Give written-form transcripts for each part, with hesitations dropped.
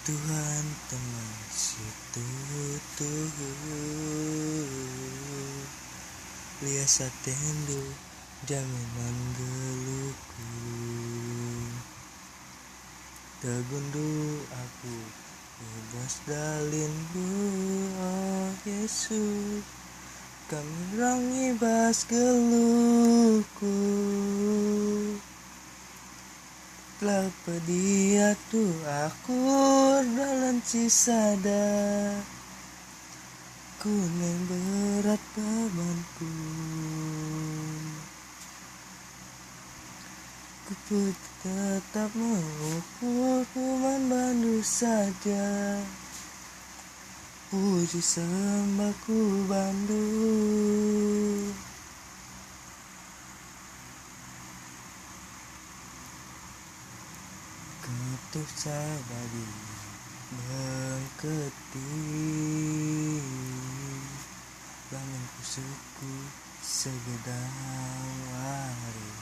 Tuhan teman situ Lia satendu jaminan geluku Tegundu aku bebas dalinmu oh Yesus kami rangi bas geluku telah pedia tu aku dalam cisada kuning berat bebanku ku tetap mengukur kuman bandu saja puji sembahku bandu ketuk sabadi mengketi bangunku suku segedang hari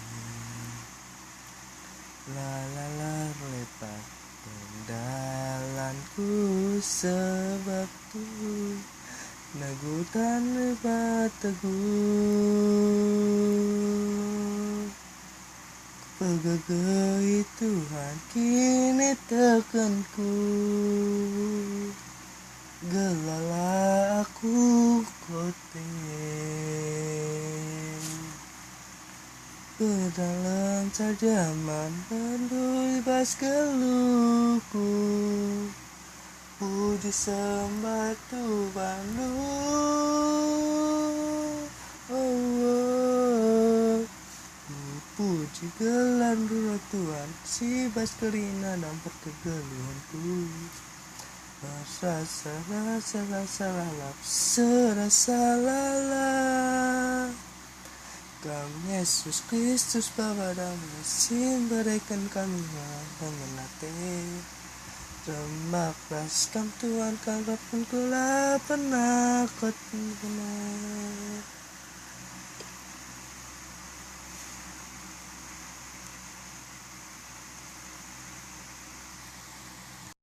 lalalar lepas pendalanku sebab tu nagutan lebat teguh pegagai Tuhan kini tekanku gelala aku koten pedalam sajaman bandui bas geluku puji sembah Tuhan puji gelar dua Tuhan si bas kelina dan perkegeluhanku serasa lalap kami Yesus Kristus Bapa damai sin berikan kami mengenate remak kam Tuhan kalau pun kula pernah kot benar